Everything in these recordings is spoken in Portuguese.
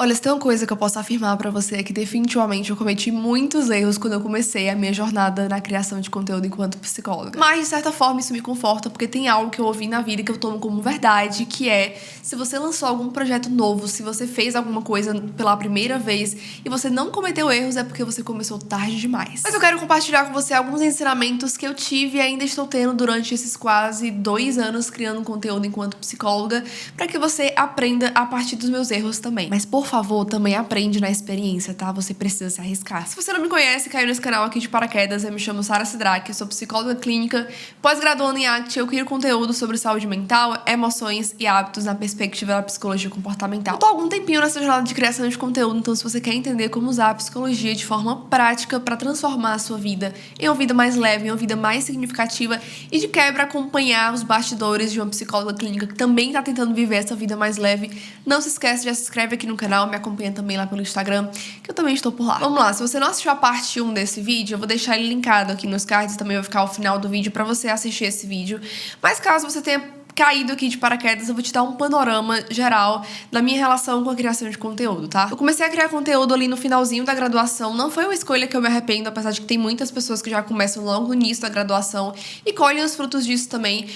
Olha, se tem uma coisa que eu posso afirmar pra você é que definitivamente eu cometi muitos erros quando eu comecei a minha jornada na criação de conteúdo enquanto psicóloga. Mas, de certa forma, isso me conforta porque tem algo que eu ouvi na vida que eu tomo como verdade, que é: se você lançou algum projeto novo, se você fez alguma coisa pela primeira vez e você não cometeu erros, é porque você começou tarde demais. Mas eu quero compartilhar com você alguns ensinamentos que eu tive e ainda estou tendo durante esses quase 2 anos criando conteúdo enquanto psicóloga, pra que você aprenda a partir dos meus erros também. Mas, por favor, também aprende na experiência, tá? Você precisa se arriscar. Se você não me conhece, caiu nesse canal aqui de paraquedas, eu me chamo Sara Sidraque, eu sou psicóloga clínica, pós-graduando em ACT, eu crio conteúdo sobre saúde mental, emoções e hábitos na perspectiva da psicologia comportamental. Eu tô há algum tempinho nessa jornada de criação de conteúdo, então se você quer entender como usar a psicologia de forma prática pra transformar a sua vida em uma vida mais leve, em uma vida mais significativa e de quebra acompanhar os bastidores de uma psicóloga clínica que também tá tentando viver essa vida mais leve, não se esquece, já se inscreve aqui no canal, me acompanha também lá pelo Instagram, que eu também estou por lá. Vamos lá, se você não assistiu a parte 1 desse vídeo, eu vou deixar ele linkado aqui nos cards, também vai ficar ao final do vídeo pra você assistir esse vídeo. Mas caso você tenha caído aqui de paraquedas, eu vou te dar um panorama geral da minha relação com a criação de conteúdo, tá? Eu comecei a criar conteúdo ali no finalzinho da graduação, não foi uma escolha que eu me arrependo, apesar de que tem muitas pessoas que já começam logo no início da graduação e colhem os frutos disso também.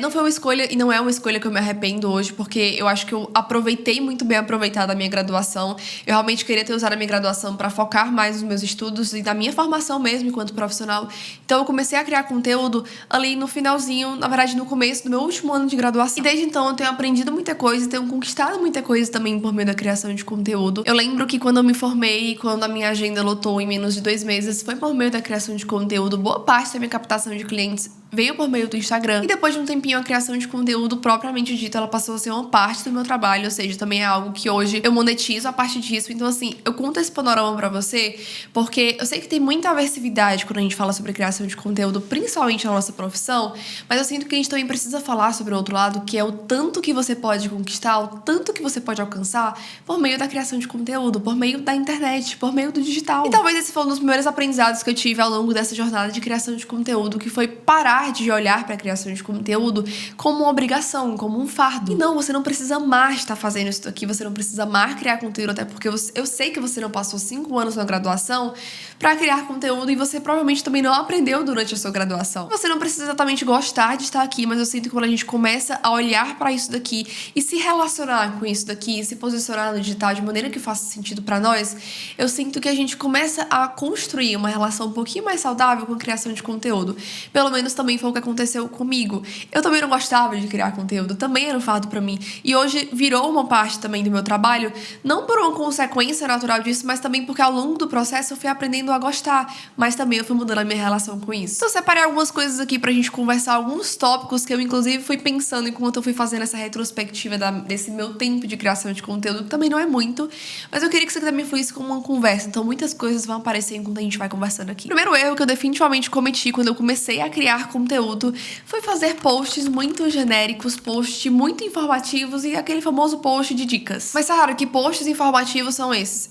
Não foi uma escolha e não é uma escolha que eu me arrependo hoje, porque eu acho que eu aproveitei muito bem a minha graduação. Eu realmente queria ter usado a minha graduação para focar mais nos meus estudos e na minha formação mesmo enquanto profissional. Então eu comecei a criar conteúdo ali no finalzinho, na verdade no começo do meu último ano de graduação. E desde então eu tenho aprendido muita coisa e tenho conquistado muita coisa também por meio da criação de conteúdo. Eu lembro que quando eu me formei, quando a minha agenda lotou em menos de 2 meses, foi por meio da criação de conteúdo. Boa parte da minha captação de clientes veio por meio do Instagram. E depois de um tempinho, a criação de conteúdo, propriamente dito, ela passou a ser uma parte do meu trabalho, ou seja, também é algo que hoje eu monetizo a partir disso. Então, assim, eu conto esse panorama pra você, porque eu sei que tem muita aversividade quando a gente fala sobre criação de conteúdo, principalmente na nossa profissão, mas eu sinto que a gente também precisa falar sobre o outro lado, que é o tanto que você pode conquistar, o tanto que você pode alcançar por meio da criação de conteúdo, por meio da internet, por meio do digital. E talvez esse foi um dos primeiros aprendizados que eu tive ao longo dessa jornada de criação de conteúdo, que foi parar de olhar para a criação de conteúdo como uma obrigação, como um fardo. E não, você não precisa amar estar fazendo isso aqui, você não precisa amar criar conteúdo, até porque eu sei que você não passou 5 anos na graduação para criar conteúdo e você provavelmente também não aprendeu durante a sua graduação. Você não precisa exatamente gostar de estar aqui, mas eu sinto que quando a gente começa a olhar para isso daqui e se relacionar com isso daqui, e se posicionar no digital de maneira que faça sentido para nós, eu sinto que a gente começa a construir uma relação um pouquinho mais saudável com a criação de conteúdo. Pelo menos também foi o que aconteceu comigo. Eu também não gostava de criar conteúdo, também era um fardo pra mim. E hoje virou uma parte também do meu trabalho, não por uma consequência natural disso, mas também porque ao longo do processo eu fui aprendendo a gostar, mas também eu fui mudando a minha relação com isso. Então eu separei algumas coisas aqui pra gente conversar, alguns tópicos que eu inclusive fui pensando enquanto eu fui fazendo essa retrospectiva desse meu tempo de criação de conteúdo, que também não é muito, mas eu queria que isso aqui também fluísse como uma conversa, então muitas coisas vão aparecer enquanto a gente vai conversando aqui. O primeiro erro que eu definitivamente cometi quando eu comecei a criar conteúdo foi fazer posts muito genéricos, posts muito informativos e aquele famoso post de dicas. Mas, Sara, que posts informativos são esses?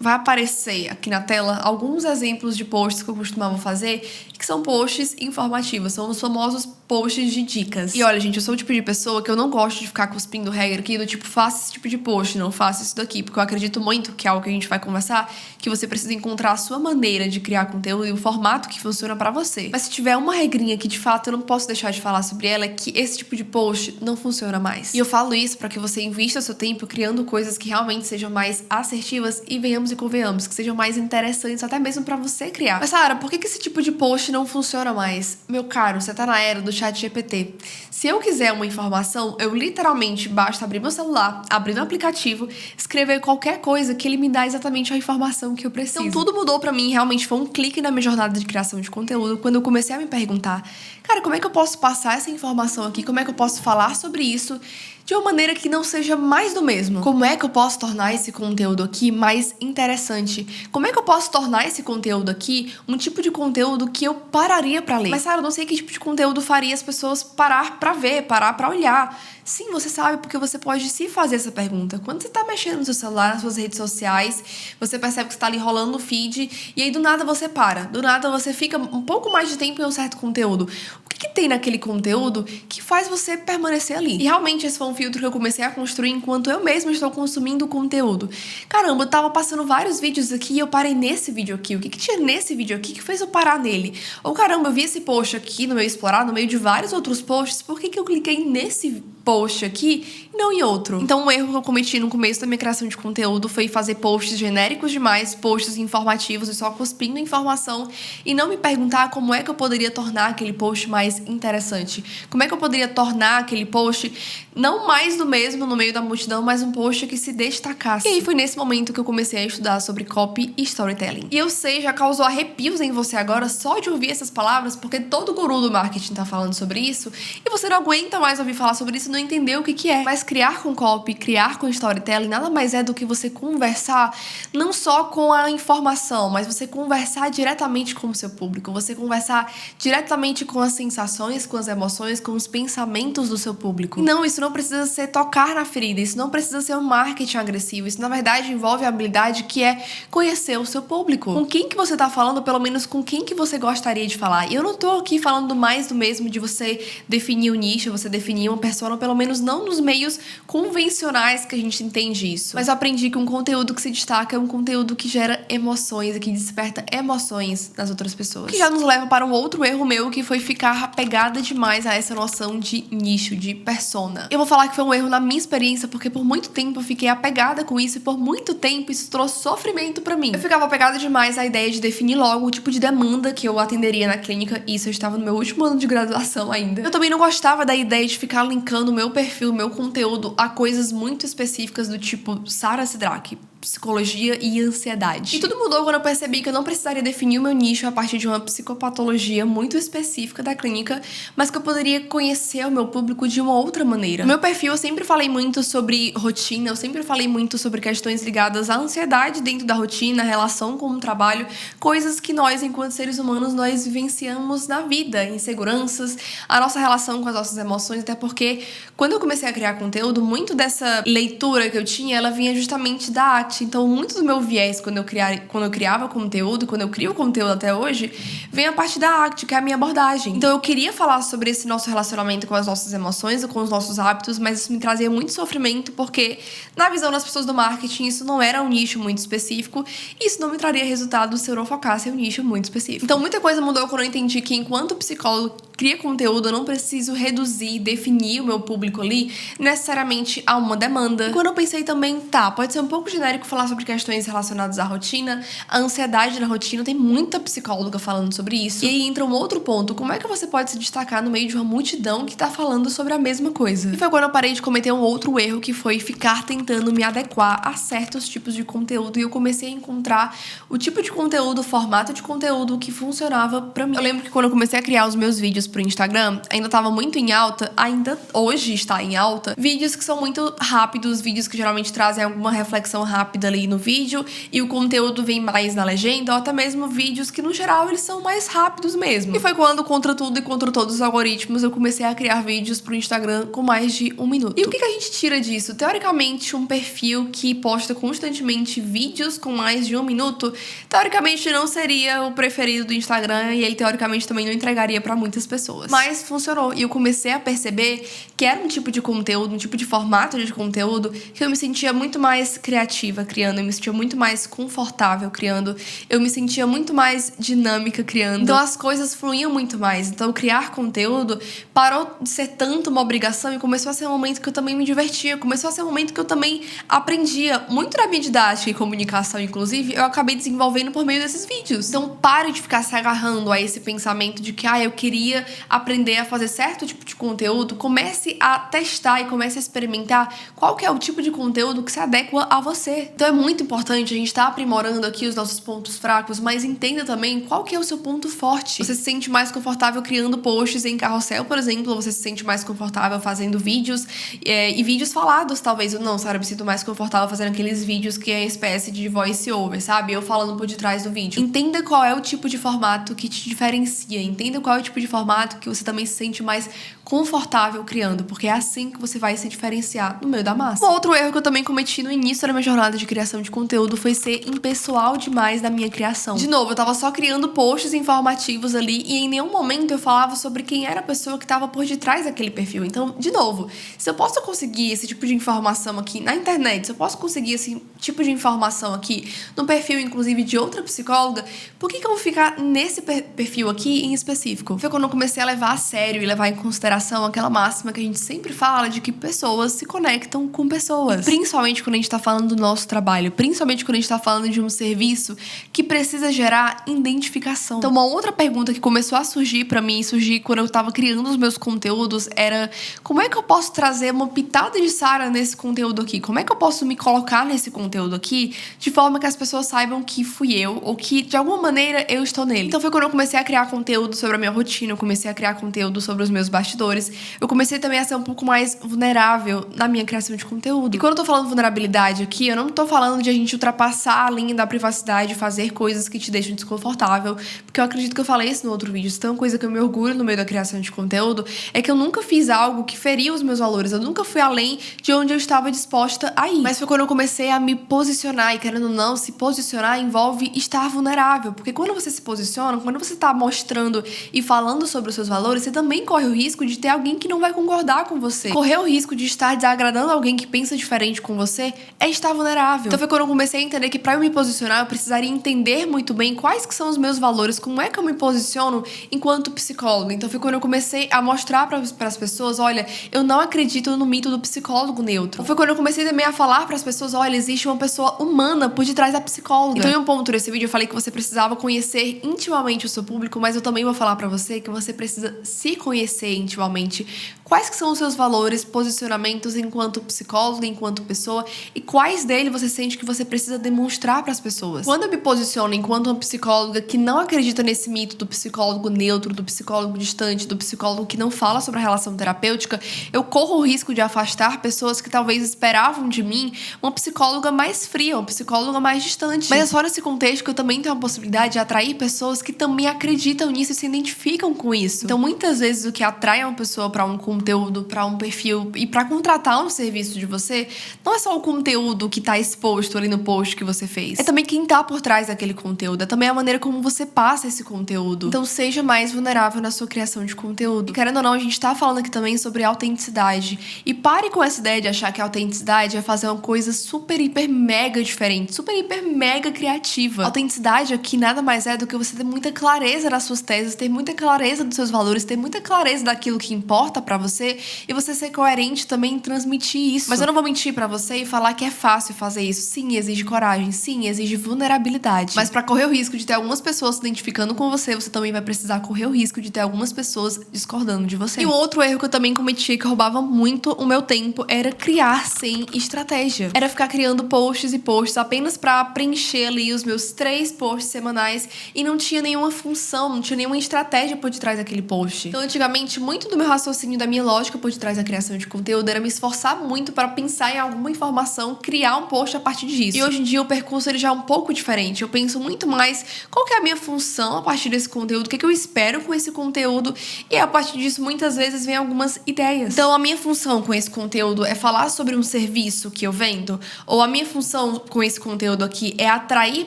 Vai aparecer aqui na tela alguns exemplos de posts que eu costumava fazer, que são posts informativos, são os famosos posts de dicas. E olha, gente, eu sou o tipo de pessoa que eu não gosto de ficar cuspindo regra aqui do tipo, faça esse tipo de post, não faça isso daqui, porque eu acredito muito que é algo que a gente vai conversar, que você precisa encontrar a sua maneira de criar conteúdo e o formato que funciona pra você. Mas se tiver uma regrinha que de fato eu não posso deixar de falar sobre ela, é que esse tipo de post não funciona mais. E eu falo isso pra que você invista seu tempo criando coisas que realmente sejam mais assertivas e venhamos e convenhamos, que sejam mais interessantes até mesmo pra você criar. Mas, Sara, por que esse tipo de post não funciona mais? Meu caro, você tá na era do ChatGPT. Se eu quiser uma informação, eu literalmente basta abrir meu celular, abrir no aplicativo, escrever qualquer coisa que ele me dá exatamente a informação que eu preciso. Então tudo mudou pra mim, realmente foi um clique na minha jornada de criação de conteúdo, quando eu comecei a me perguntar, cara, como é que eu posso passar essa informação aqui? Como é que eu posso falar sobre isso de uma maneira que não seja mais do mesmo? Como é que eu posso tornar esse conteúdo aqui mais interessante? Como é que eu posso tornar esse conteúdo aqui um tipo de conteúdo que eu pararia pra ler? Mas, Sara, eu não sei que tipo de conteúdo faria as pessoas parar pra ver, parar pra olhar. Sim, você sabe, porque você pode se fazer essa pergunta. Quando você tá mexendo no seu celular, nas suas redes sociais, você percebe que você tá ali rolando o feed e aí do nada você para. Do nada você fica um pouco mais de tempo em um certo conteúdo. O que tem naquele conteúdo que faz você permanecer ali? E realmente esse foi um um filtro que eu comecei a construir enquanto eu mesma estou consumindo o conteúdo. Caramba, eu tava passando vários vídeos aqui e eu parei nesse vídeo aqui. O que tinha nesse vídeo aqui que fez eu parar nele? Ou caramba, eu vi esse post aqui no meu Explorar, no meio de vários outros posts, por que eu cliquei nesse post aqui e não em outro? Então, um erro que eu cometi no começo da minha criação de conteúdo foi fazer posts genéricos demais, posts informativos e só cuspindo informação e não me perguntar como é que eu poderia tornar aquele post mais interessante. Como é que eu poderia tornar aquele post não mais do mesmo no meio da multidão, mas um post que se destacasse. E aí foi nesse momento que eu comecei a estudar sobre copy e storytelling. E eu sei, já causou arrepios em você agora só de ouvir essas palavras, porque todo guru do marketing tá falando sobre isso e você não aguenta mais ouvir falar sobre isso, não entendeu o que é. Mas criar com copy, criar com storytelling nada mais é do que você conversar não só com a informação, mas você conversar diretamente com o seu público, você conversar diretamente com as sensações, com as emoções, com os pensamentos do seu público. E não, isso não precisa ser tocar na ferida, isso não precisa ser um marketing agressivo, isso na verdade envolve a habilidade que é conhecer o seu público. Com quem que você tá falando, pelo menos com quem que você gostaria de falar. E eu não tô aqui falando mais do mesmo de você definir um nicho, você definir uma persona, pelo menos não nos meios convencionais que a gente entende isso. Mas eu aprendi que um conteúdo que se destaca é um conteúdo que gera emoções e que desperta emoções nas outras pessoas. Que já nos leva para um outro erro meu, que foi ficar apegada demais a essa noção de nicho, de persona. Eu vou falar que foi um erro na minha experiência, porque por muito tempo eu fiquei apegada com isso e por muito tempo isso trouxe sofrimento pra mim. Eu ficava apegada demais à ideia de definir logo o tipo de demanda que eu atenderia na clínica, e isso eu estava no meu último ano de graduação ainda. Eu também não gostava da ideia de ficar linkando o meu perfil, o meu conteúdo a coisas muito específicas do tipo Sara Sidrack, psicologia e ansiedade. E tudo mudou quando eu percebi que eu não precisaria definir o meu nicho a partir de uma psicopatologia muito específica da clínica, mas que eu poderia conhecer o meu público de uma outra maneira. No meu perfil eu sempre falei muito sobre rotina, eu sempre falei muito sobre questões ligadas à ansiedade dentro da rotina, relação com o trabalho, coisas que nós, enquanto seres humanos, nós vivenciamos na vida, inseguranças, a nossa relação com as nossas emoções, até porque quando eu comecei a criar conteúdo, muito dessa leitura que eu tinha, ela vinha justamente da arte. Então, muito do meu viés quando eu criava conteúdo, quando eu crio conteúdo até hoje, vem a parte da arte, que é a minha abordagem. Então, eu queria falar sobre esse nosso relacionamento com as nossas emoções, com os nossos hábitos, mas isso me trazia muito sofrimento, porque na visão das pessoas do marketing, isso não era um nicho muito específico, e isso não me traria resultado se eu não focasse em um nicho muito específico. Então, muita coisa mudou quando eu entendi que, enquanto psicólogo cria conteúdo, eu não preciso reduzir, definir o meu público ali necessariamente a uma demanda. E quando eu pensei também, pode ser um pouco genérico falar sobre questões relacionadas à rotina, a ansiedade na rotina, tem muita psicóloga falando sobre isso. E aí entra um outro ponto, como é que você pode se destacar no meio de uma multidão que tá falando sobre a mesma coisa? E foi quando eu parei de cometer um outro erro, que foi ficar tentando me adequar a certos tipos de conteúdo, e eu comecei a encontrar o tipo de conteúdo, o formato de conteúdo que funcionava pra mim. Eu lembro que quando eu comecei a criar os meus vídeos pro Instagram, ainda tava muito em alta, ainda hoje está em alta, vídeos que são muito rápidos, vídeos que geralmente trazem alguma reflexão rápida ali no vídeo e o conteúdo vem mais na legenda, ou até mesmo vídeos que no geral eles são mais rápidos mesmo. E foi quando, contra tudo e contra todos os algoritmos, eu comecei a criar vídeos pro Instagram com mais de 1 minuto. E o que a gente tira disso? Teoricamente, um perfil que posta constantemente vídeos com mais de 1 minuto, teoricamente não seria o preferido do Instagram, e ele teoricamente também não entregaria pra muitas pessoas. Mas funcionou, e eu comecei a perceber que era um tipo de conteúdo, um tipo de formato de conteúdo que eu me sentia muito mais criativa criando, eu me sentia muito mais confortável criando, eu me sentia muito mais dinâmica criando. Então as coisas fluíam muito mais. Então criar conteúdo parou de ser tanto uma obrigação e começou a ser um momento que eu também me divertia, começou a ser um momento que eu também aprendia. Muito da minha didática e comunicação, inclusive, eu acabei desenvolvendo por meio desses vídeos. Então pare de ficar se agarrando a esse pensamento de que eu queria aprender a fazer certo tipo de conteúdo. Comece a testar e comece a experimentar qual que é o tipo de conteúdo que se adequa a você. Então é muito importante a gente estar aprimorando aqui os nossos pontos fracos, mas entenda também qual que é o seu ponto forte. Você se sente mais confortável criando posts em carrossel, por exemplo, ou você se sente mais confortável fazendo vídeos e vídeos falados, talvez. Ou não, Sara, eu me sinto mais confortável fazendo aqueles vídeos que é uma espécie de voice over, sabe? Eu falando por detrás do vídeo. Entenda qual é o tipo de formato que te diferencia, entenda qual é o tipo de formato que você também se sente mais confortável criando, porque é assim que você vai se diferenciar no meio da massa. Um outro erro que eu também cometi no início da minha jornada de criação de conteúdo foi ser impessoal demais na minha criação. De novo, eu tava só criando posts informativos ali e em nenhum momento eu falava sobre quem era a pessoa que tava por detrás daquele perfil. Então, de novo, se eu posso conseguir esse tipo de informação aqui na internet, se eu posso conseguir esse tipo de informação aqui no perfil, inclusive, de outra psicóloga, por que eu vou ficar nesse perfil aqui em específico? Foi quando eu comecei a levar a sério e levar em consideração aquela máxima que a gente sempre fala de que pessoas se conectam com pessoas. E principalmente quando a gente tá falando do nosso trabalho, principalmente quando a gente tá falando de um serviço que precisa gerar identificação. Então, uma outra pergunta que começou a surgir pra mim, surgir quando eu tava criando os meus conteúdos, era como é que eu posso trazer uma pitada de Sarah nesse conteúdo aqui? Como é que eu posso me colocar nesse conteúdo aqui de forma que as pessoas saibam que fui eu ou que, de alguma maneira, eu estou nele? Então, foi quando eu comecei a criar conteúdo sobre a minha rotina, eu comecei a criar conteúdo sobre os meus bastidores, eu comecei também a ser um pouco mais vulnerável na minha criação de conteúdo. E quando eu tô falando vulnerabilidade aqui, eu não tô falando de a gente ultrapassar a linha da privacidade e fazer coisas que te deixam desconfortável, porque eu acredito que eu falei isso no outro vídeo. Então, uma coisa que eu me orgulho no meio da criação de conteúdo é que eu nunca fiz algo que feria os meus valores, eu nunca fui além de onde eu estava disposta a ir. Mas foi quando eu comecei a me posicionar, e querendo ou não, se posicionar envolve estar vulnerável, porque quando você se posiciona, quando você tá mostrando e falando sobre os seus valores, você também corre o risco de ter alguém que não vai concordar com você. Correr o risco de estar desagradando alguém que pensa diferente com você é estar vulnerável. Então foi quando eu comecei a entender que pra eu me posicionar, eu precisaria entender muito bem quais que são os meus valores, como é que eu me posiciono enquanto psicóloga. Então foi quando eu comecei a mostrar para as pessoas, olha, eu não acredito no mito do psicólogo neutro. Então foi quando eu comecei também a falar para as pessoas, olha, existe uma pessoa humana por detrás da psicóloga. Então em um ponto desse vídeo eu falei que você precisava conhecer intimamente o seu público, mas eu também vou falar para você que você precisa se conhecer intimamente. Quais que são os seus valores, posicionamentos enquanto psicóloga, enquanto pessoa, e quais deles você sente que você precisa demonstrar para as pessoas. Quando eu me posiciono enquanto uma psicóloga que não acredita nesse mito do psicólogo neutro, do psicólogo distante, do psicólogo que não fala sobre a relação terapêutica, eu corro o risco de afastar pessoas que talvez esperavam de mim uma psicóloga mais fria, uma psicóloga mais distante. Mas é só nesse contexto que eu também tenho a possibilidade de atrair pessoas que também acreditam nisso e se identificam com isso. Então, muitas vezes, o que atrai uma pessoa para um conteúdo, para um perfil e para contratar um serviço de você, não é só o conteúdo que tá exposto ali no post que você fez. É também quem tá por trás daquele conteúdo. É também a maneira como você passa esse conteúdo. Então, seja mais vulnerável na sua criação de conteúdo. E querendo ou não, a gente tá falando aqui também sobre autenticidade. E pare com essa ideia de achar que a autenticidade é fazer uma coisa super, hiper, mega diferente. Super, hiper, mega criativa. A autenticidade aqui nada mais é do que você ter muita clareza das suas teses, ter muita clareza dos seus valores, ter muita clareza daquilo que importa pra você e você ser coerente também em transmitir isso. Mas eu não vou mentir pra você e falar que é fácil fazer isso. Sim, exige coragem. Sim, exige vulnerabilidade. Mas pra correr o risco de ter algumas pessoas se identificando com você, você também vai precisar correr o risco de ter algumas pessoas discordando de você. E um outro erro que eu também cometi, que roubava muito o meu tempo, era criar sem estratégia. Era ficar criando posts e posts apenas pra preencher ali os meus 3 posts semanais e não tinha nenhuma função, não tinha nenhuma estratégia por detrás daquele post. Então, antigamente, muito do meu raciocínio, da minha lógica por detrás da criação de conteúdo era me esforçar muito para pensar em alguma informação, criar um post a partir disso. E hoje em dia o percurso ele já é um pouco diferente. Eu penso muito mais qual que é a minha função a partir desse conteúdo, o que eu espero com esse conteúdo, e a partir disso muitas vezes vem algumas ideias. Então, a minha função com esse conteúdo é falar sobre um serviço que eu vendo, ou a minha função com esse conteúdo aqui é atrair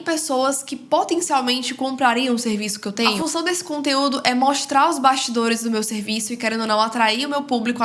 pessoas que potencialmente comprariam o serviço que eu tenho. A função desse conteúdo é mostrar os bastidores do meu serviço e, querendo ou não, atrair o meu público,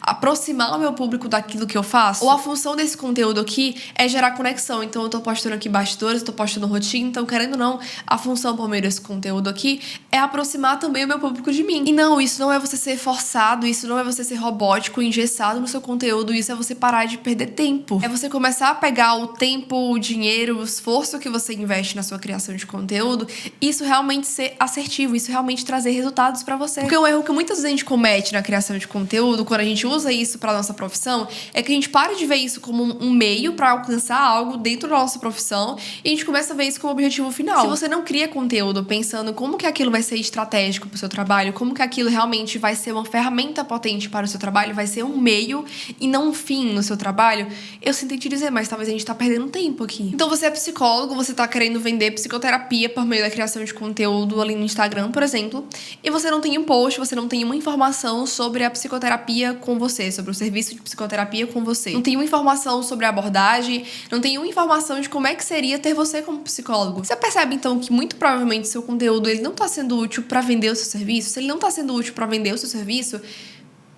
aproximar o meu público daquilo que eu faço. Ou a função desse conteúdo aqui é gerar conexão. Então, eu tô postando aqui bastidores, tô postando rotina, então, querendo ou não, a função por meio desse conteúdo aqui é aproximar também o meu público de mim. E não, isso não é você ser forçado, isso não é você ser robótico, engessado no seu conteúdo, isso é você parar de perder tempo. É você começar a pegar o tempo, o dinheiro, o esforço que você investe na sua criação de conteúdo, isso realmente ser assertivo, isso realmente trazer resultados pra você. Porque um erro que muitas vezes a gente comete na criação de conteúdo, quando a gente usa isso pra nossa profissão, é que a gente para de ver isso como um meio pra alcançar algo dentro da nossa profissão e a gente começa a ver isso como objetivo final. Se você não cria conteúdo pensando como que aquilo vai ser estratégico pro seu trabalho, como que aquilo realmente vai ser uma ferramenta potente para o seu trabalho, vai ser um meio e não um fim no seu trabalho, eu sinto te dizer, mas talvez a gente tá perdendo tempo aqui. Então você é psicólogo, você tá querendo vender psicoterapia por meio da criação de conteúdo ali no Instagram, por exemplo, e você não tem um post, você não tem uma informação sobre sobre a psicoterapia com você, sobre o serviço de psicoterapia com você. Não tem uma informação sobre a abordagem, não tem uma informação de como é que seria ter você como psicólogo. Você percebe, então, que muito provavelmente seu conteúdo ele não tá sendo útil pra vender o seu serviço? Se ele não tá sendo útil pra vender o seu serviço,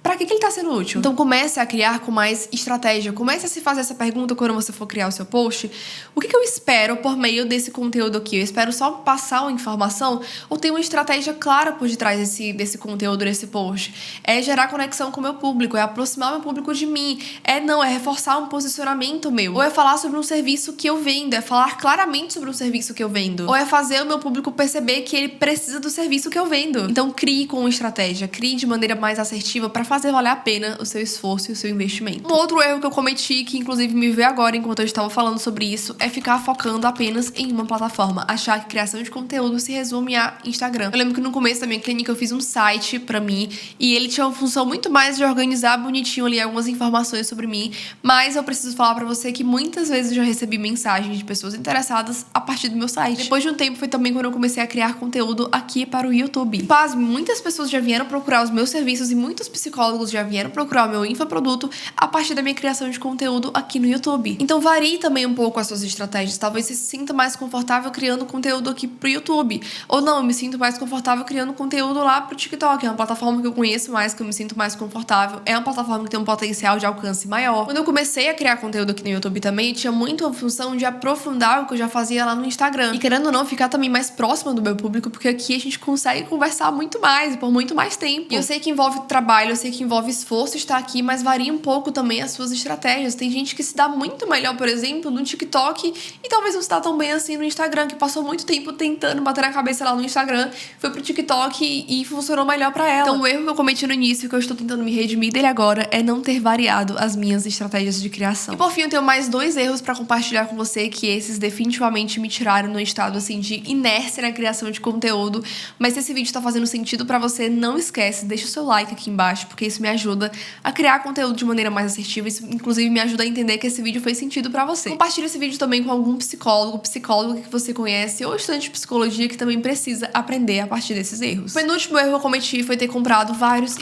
pra que ele tá sendo útil? Então comece a criar com mais estratégia. Comece a se fazer essa pergunta quando você for criar o seu post. O que eu espero por meio desse conteúdo aqui? Eu espero só passar uma informação ou tem uma estratégia clara por detrás desse conteúdo, desse post? É gerar conexão com o meu público, é aproximar o meu público de mim. É reforçar um posicionamento meu. Ou é falar sobre um serviço que eu vendo, é falar claramente sobre um serviço que eu vendo. Ou é fazer o meu público perceber que ele precisa do serviço que eu vendo. Então crie com estratégia, crie de maneira mais assertiva pra fazer valer a pena o seu esforço e o seu investimento. Um outro erro que eu cometi, que inclusive me veio agora enquanto eu estava falando sobre isso, é ficar focando apenas em uma plataforma. Achar que criação de conteúdo se resume a Instagram. Eu lembro que no começo da minha clínica eu fiz um site pra mim e ele tinha uma função muito mais de organizar bonitinho ali algumas informações sobre mim, mas eu preciso falar pra você que muitas vezes eu já recebi mensagens de pessoas interessadas a partir do meu site. Depois de um tempo foi também quando eu comecei a criar conteúdo aqui para o YouTube. Pasme, muitas pessoas já vieram procurar os meus serviços e muitos psicólogos já vieram procurar o meu infoproduto a partir da minha criação de conteúdo aqui no YouTube. Então varie também um pouco as suas estratégias. Talvez você se sinta mais confortável criando conteúdo aqui pro YouTube. Ou não, eu me sinto mais confortável criando conteúdo lá pro TikTok. É uma plataforma que eu conheço mais, que eu me sinto mais confortável. É uma plataforma que tem um potencial de alcance maior. Quando eu comecei a criar conteúdo aqui no YouTube também, tinha muito a função de aprofundar o que eu já fazia lá no Instagram. E querendo ou não, ficar também mais próxima do meu público, porque aqui a gente consegue conversar muito mais e por muito mais tempo. E eu sei que envolve trabalho, eu sei que envolve esforço estar aqui, mas varia um pouco também as suas estratégias. Tem gente que se dá muito melhor, por exemplo, no TikTok e talvez não se dá tão bem assim no Instagram, que passou muito tempo tentando bater na cabeça lá no Instagram, foi pro TikTok e funcionou melhor pra ela. Então o erro que eu cometi no início, que eu estou tentando me redimir dele agora, é não ter variado as minhas estratégias de criação. E por fim, eu tenho mais 2 erros pra compartilhar com você, que esses definitivamente me tiraram no estado assim de inércia na criação de conteúdo. Mas se esse vídeo tá fazendo sentido pra você, não esquece, deixa o seu like aqui embaixo, porque isso me ajuda a criar conteúdo de maneira mais assertiva. Isso, inclusive, me ajuda a entender que esse vídeo fez sentido pra você. Compartilhe esse vídeo também com algum psicóloga que você conhece ou estudante de psicologia que também precisa aprender a partir desses erros. O penúltimo erro que eu cometi foi ter comprado vários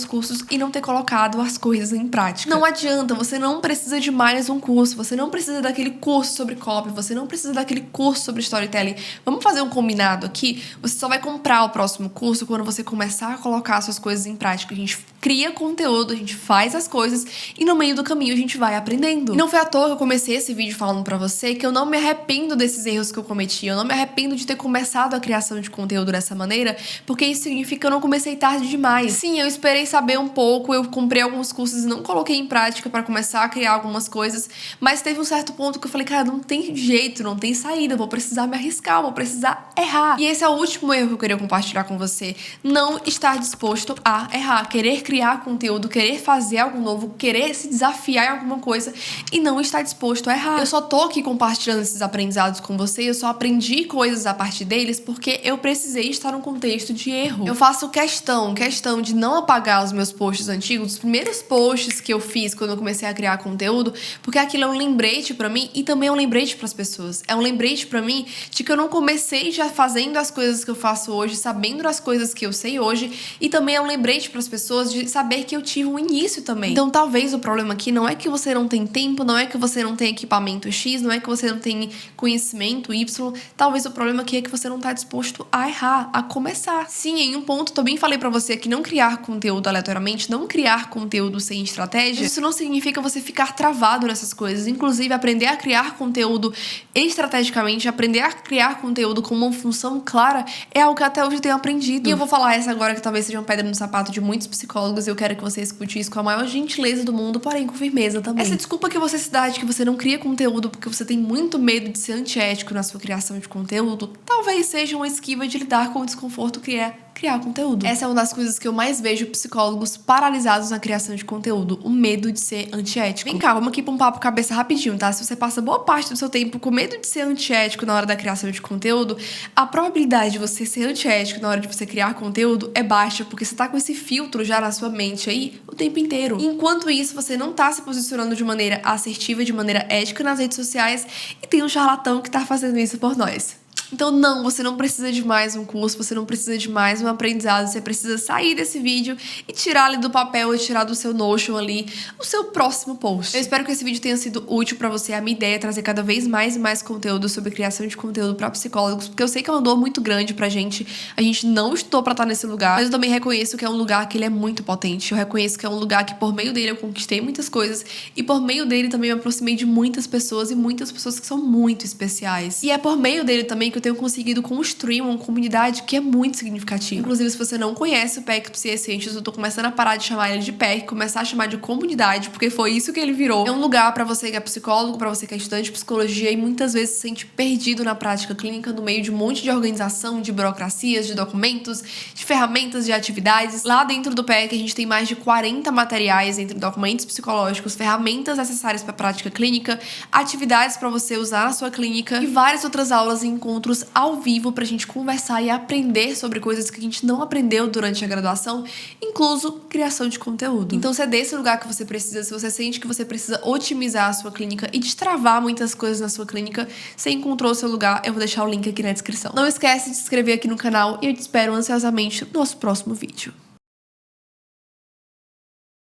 cursos e não ter colocado as coisas em prática. Não adianta, você não precisa de mais um curso, você não precisa daquele curso sobre copy, você não precisa daquele curso sobre storytelling. Vamos fazer um combinado aqui? Você só vai comprar o próximo curso quando você começar a colocar suas coisas em prática. A gente cria conteúdo, a gente faz as coisas e no meio do caminho a gente vai aprendendo. E não foi à toa que eu comecei esse vídeo falando pra você que eu não me arrependo desses erros que eu cometi, eu não me arrependo de ter começado a criação de conteúdo dessa maneira, porque isso significa que eu não comecei tarde demais. Sim, eu esperei saber um pouco, eu comprei alguns cursos e não coloquei em prática pra começar a criar algumas coisas, mas teve um certo ponto que eu falei, cara, não tem jeito, não tem saída, eu vou precisar me arriscar, eu vou precisar errar. E esse é o último erro que eu queria compartilhar com você, não estar disposto a errar, querer criar conteúdo, querer fazer algo novo, querer se desafiar em alguma coisa e não estar disposto a errar. Eu só tô aqui compartilhando esses aprendizados com você, eu só aprendi coisas a partir deles porque eu precisei estar num contexto de erro. Eu faço questão de não apagar os meus posts antigos, os primeiros posts que eu fiz quando eu comecei a criar conteúdo, porque aquilo é um lembrete pra mim e também é um lembrete pras pessoas. É um lembrete pra mim de que eu não comecei já fazendo as coisas que eu faço hoje, sabendo das coisas que eu sei hoje, e também é um lembrete pras pessoas de saber que eu tive um início também. Então talvez o problema aqui não é que você não tem tempo, não é que você não tem equipamento X, não é que você não tem conhecimento Y, talvez o problema aqui é que você não tá disposto a errar, a começar. Sim, em um ponto também falei pra você que não criar conteúdo aleatoriamente, não criar conteúdo sem estratégia, isso não significa você ficar travado nessas coisas. Inclusive, aprender a criar conteúdo estrategicamente, aprender a criar conteúdo com uma função clara é algo que até hoje eu tenho aprendido. E eu vou falar essa agora que talvez seja uma pedra no sapato de muitos psicólogos, eu quero que você escute isso com a maior gentileza do mundo, porém com firmeza também. Essa desculpa que você se dá de que você não cria conteúdo porque você tem muito medo de ser antiético na sua criação de conteúdo, talvez seja uma esquiva de lidar com o desconforto que é criar conteúdo. Essa é uma das coisas que eu mais vejo psicólogos paralisados na criação de conteúdo, o medo de ser antiético. Vem cá, vamos aqui pra um papo cabeça rapidinho, tá? Se você passa boa parte do seu tempo com medo de ser antiético na hora da criação de conteúdo, a probabilidade de você ser antiético na hora de você criar conteúdo é baixa, porque você tá com esse filtro já na sua mente aí o tempo inteiro. Enquanto isso, você não tá se posicionando de maneira assertiva, de maneira ética nas redes sociais, e tem um charlatão que tá fazendo isso por nós. Então não, você não precisa de mais um curso, você não precisa de mais um aprendizado, você precisa sair desse vídeo e tirar ali do papel e tirar do seu Notion ali o seu próximo post. Eu espero que esse vídeo tenha sido útil pra você. A minha ideia é trazer cada vez mais e mais conteúdo sobre criação de conteúdo pra psicólogos, porque eu sei que é uma dor muito grande pra gente. A gente não estudou pra estar nesse lugar, mas eu também reconheço que é um lugar que ele é muito potente. Eu reconheço que é um lugar que por meio dele eu conquistei muitas coisas e por meio dele também me aproximei de muitas pessoas e muitas pessoas que são muito especiais. E é por meio dele também que eu tenho conseguido construir uma comunidade que é muito significativa. Inclusive, se você não conhece o PEC Psi Essentials, eu tô começando a parar de chamar ele de PEC, começar a chamar de comunidade, porque foi isso que ele virou. É um lugar pra você que é psicólogo, pra você que é estudante de psicologia e muitas vezes se sente perdido na prática clínica, no meio de um monte de organização, de burocracias, de documentos, de ferramentas, de atividades. Lá dentro do PEC, a gente tem mais de 40 materiais entre documentos psicológicos, ferramentas necessárias pra prática clínica, atividades pra você usar na sua clínica e várias outras aulas e encontros ao vivo pra gente conversar e aprender sobre coisas que a gente não aprendeu durante a graduação, incluso criação de conteúdo. Então, se é desse lugar que você precisa, se você sente que você precisa otimizar a sua clínica e destravar muitas coisas na sua clínica, você encontrou o seu lugar, eu vou deixar o link aqui na descrição. Não esquece de se inscrever aqui no canal e eu te espero ansiosamente no nosso próximo vídeo.